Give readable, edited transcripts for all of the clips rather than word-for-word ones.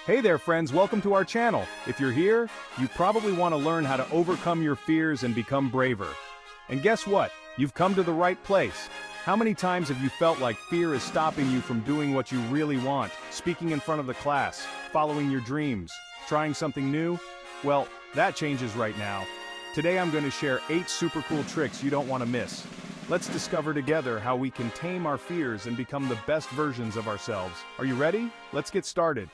Hey there friends, welcome to our channel. If you're here, you probably want to learn how to overcome your fears and become braver. And guess what? You've come to the right place. How many times have you felt like fear is stopping you from doing what you really want, speaking in front of the class, following your dreams, trying something new? Well, that changes right now. Today I'm going to share 8 super cool tricks you don't want to miss. Let's discover together how we can tame our fears and become the best versions of ourselves. Are you ready? Let's get started.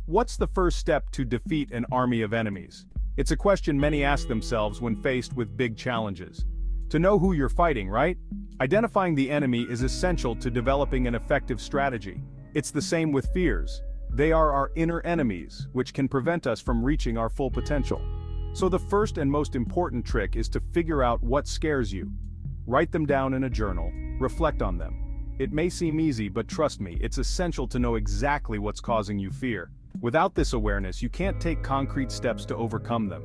What's the first step to defeat an army of enemies? It's a question many ask themselves when faced with big challenges. To know who you're fighting, right? Identifying the enemy is essential to developing an effective strategy. It's the same with fears. They are our inner enemies, which can prevent us from reaching our full potential. So the first and most important trick is to figure out what scares you. Write them down in a journal, reflect on them. It may seem easy, but trust me, it's essential to know exactly what's causing you fear. Without this awareness, you can't take concrete steps to overcome them.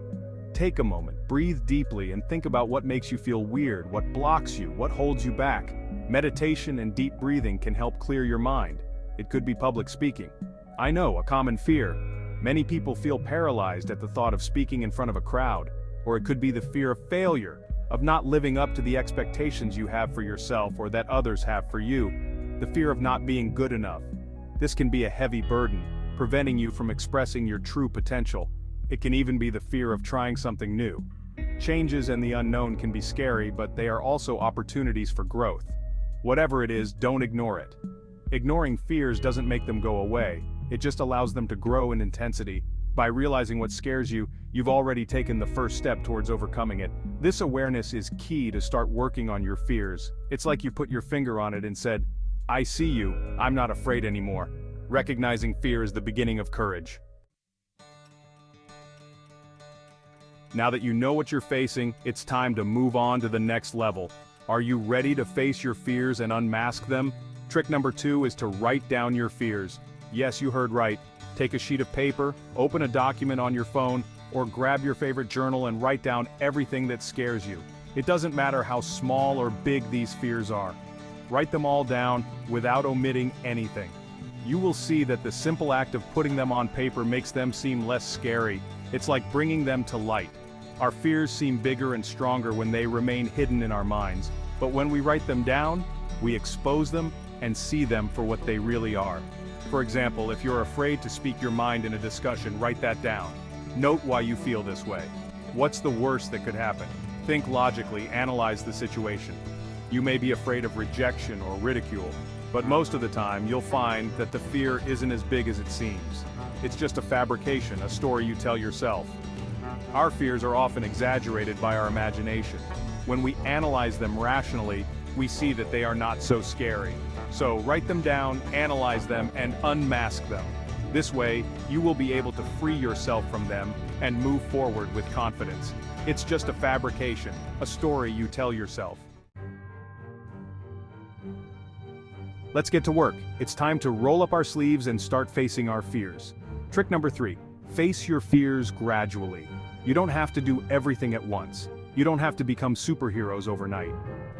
Take a moment, breathe deeply, and think about what makes you feel weird, what blocks you, what holds you back. Meditation and deep breathing can help clear your mind. It could be public speaking. I know, a common fear. Many people feel paralyzed at the thought of speaking in front of a crowd. Or it could be the fear of failure, of not living up to the expectations you have for yourself or that others have for you. The fear of not being good enough. This can be a heavy burden, preventing you from expressing your true potential. It can even be the fear of trying something new. Changes and the unknown can be scary, but they are also opportunities for growth. Whatever it is, don't ignore it. Ignoring fears doesn't make them go away, it just allows them to grow in intensity. By realizing what scares you, you've already taken the first step towards overcoming it. This awareness is key to start working on your fears. It's like you put your finger on it and said, "I see you, I'm not afraid anymore." Recognizing fear is the beginning of courage. Now that you know what you're facing, it's time to move on to the next level. Are you ready to face your fears and unmask them? Trick number 2 is to write down your fears. Yes, you heard right. Take a sheet of paper, open a document on your phone, or grab your favorite journal and write down everything that scares you. It doesn't matter how small or big these fears are. Write them all down without omitting anything. You will see that the simple act of putting them on paper makes them seem less scary. It's like bringing them to light. Our fears seem bigger and stronger when they remain hidden in our minds, but when we write them down, we expose them and see them for what they really are. For example, if you're afraid to speak your mind in a discussion, write that down. Note why you feel this way. What's the worst that could happen? Think logically, analyze the situation. You may be afraid of rejection or ridicule, but most of the time you'll find that the fear isn't as big as it seems. It's just a fabrication, a story you tell yourself. Our fears are often exaggerated by our imagination. When we analyze them rationally, we see that they are not so scary. So write them down, analyze them, and unmask them. This way, you will be able to free yourself from them and move forward with confidence. It's just a fabrication, a story you tell yourself. Let's get to work. It's time to roll up our sleeves and start facing our fears. Trick number 3, face your fears gradually. You don't have to do everything at once. You don't have to become superheroes overnight.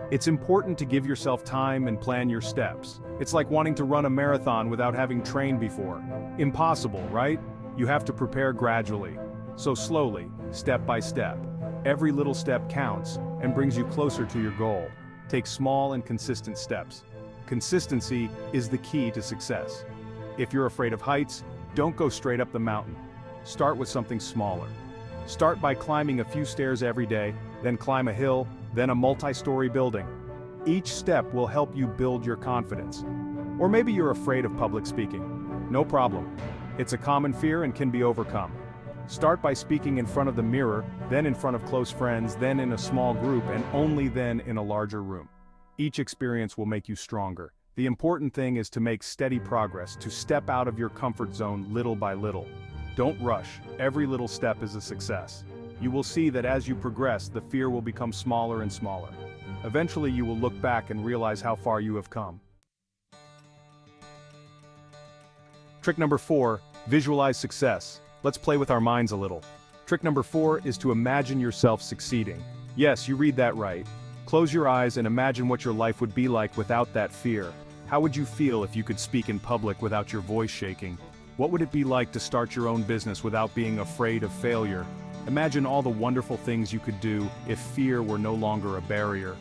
It's important to give yourself time and plan your steps. It's like wanting to run a marathon without having trained before. Impossible, right? You have to prepare gradually. So slowly, step by step. Every little step counts and brings you closer to your goal. Take small and consistent steps. Consistency is the key to success. If you're afraid of heights, don't go straight up the mountain. Start with something smaller. Start by climbing a few stairs every day, then climb a hill, then a multi-story building. Each step will help you build your confidence. Or maybe you're afraid of public speaking. No problem. It's a common fear and can be overcome. Start by speaking in front of the mirror, then in front of close friends, then in a small group, and only then in a larger room. Each experience will make you stronger. The important thing is to make steady progress, to step out of your comfort zone little by little. Don't rush. Every little step is a success. You will see that as you progress, the fear will become smaller and smaller. Eventually you will look back and realize how far you have come. Trick number 4, visualize success. Let's play with our minds a little. Trick number 4 is to imagine yourself succeeding. Yes, you read that right. Close your eyes and imagine what your life would be like without that fear. How would you feel if you could speak in public without your voice shaking? What would it be like to start your own business without being afraid of failure? Imagine all the wonderful things you could do if fear were no longer a barrier.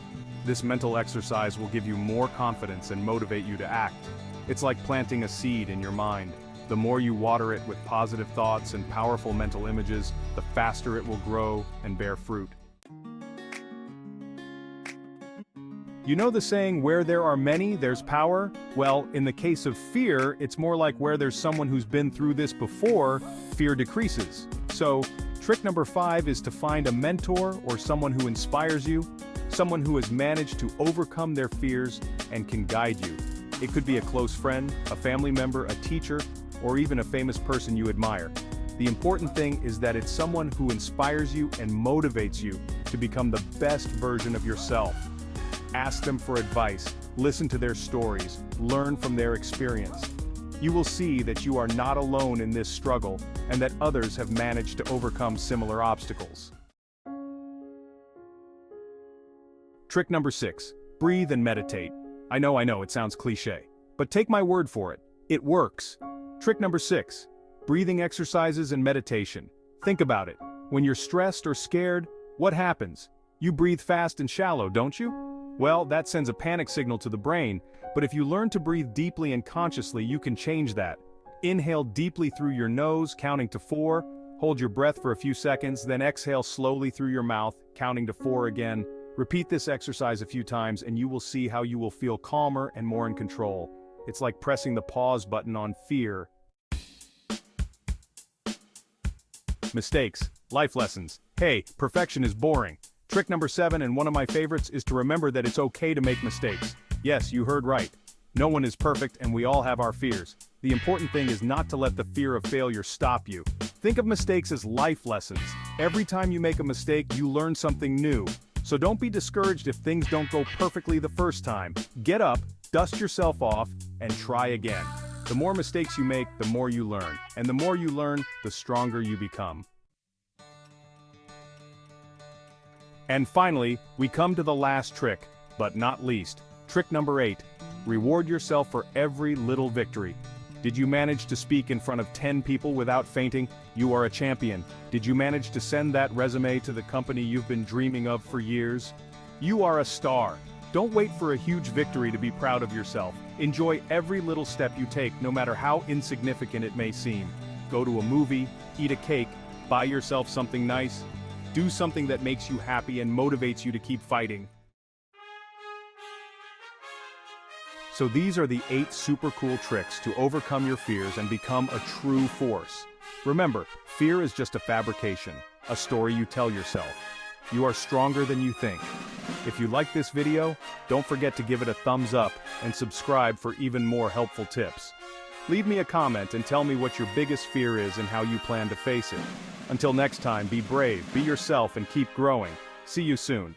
This mental exercise will give you more confidence and motivate you to act. It's like planting a seed in your mind. The more you water it with positive thoughts and powerful mental images, the faster it will grow and bear fruit. You know the saying, where there are many, there's power? Well, in the case of fear, it's more like where there's someone who's been through this before, fear decreases. So, trick number 5 is to find a mentor or someone who inspires you, someone who has managed to overcome their fears and can guide you. It could be a close friend, a family member, a teacher, or even a famous person you admire. The important thing is that it's someone who inspires you and motivates you to become the best version of yourself. Ask them for advice, listen to their stories, learn from their experience. You will see that you are not alone in this struggle and that others have managed to overcome similar obstacles. Trick number 6, breathe and meditate. I know, it sounds cliché, but take my word for it, it works. Trick number 6, breathing exercises and meditation. Think about it. When you're stressed or scared, what happens? You breathe fast and shallow, don't you? Well, that sends a panic signal to the brain, but if you learn to breathe deeply and consciously, you can change that. Inhale deeply through your nose, counting to 4, hold your breath for a few seconds, then exhale slowly through your mouth, counting to 4 again. Repeat this exercise a few times and you will see how you will feel calmer and more in control. It's like pressing the pause button on fear. Mistakes, life lessons. Hey, perfection is boring. Trick number 7, and one of my favorites, is to remember that it's okay to make mistakes. Yes, you heard right. No one is perfect and we all have our fears. The important thing is not to let the fear of failure stop you. Think of mistakes as life lessons. Every time you make a mistake, you learn something new. So don't be discouraged if things don't go perfectly the first time. Get up, dust yourself off, and try again. The more mistakes you make, the more you learn. And the more you learn, the stronger you become. And finally, we come to the last trick, but not least. Trick number 8, reward yourself for every little victory. Did you manage to speak in front of 10 people without fainting? You are a champion. Did you manage to send that resume to the company you've been dreaming of for years? You are a star. Don't wait for a huge victory to be proud of yourself. Enjoy every little step you take, no matter how insignificant it may seem. Go to a movie, eat a cake, buy yourself something nice. Do something that makes you happy and motivates you to keep fighting. So these are the 8 super cool tricks to overcome your fears and become a true force. Remember, fear is just a fabrication, a story you tell yourself. You are stronger than you think. If you like this video, don't forget to give it a thumbs up and subscribe for even more helpful tips. Leave me a comment and tell me what your biggest fear is and how you plan to face it. Until next time, be brave, be yourself, and keep growing. See you soon.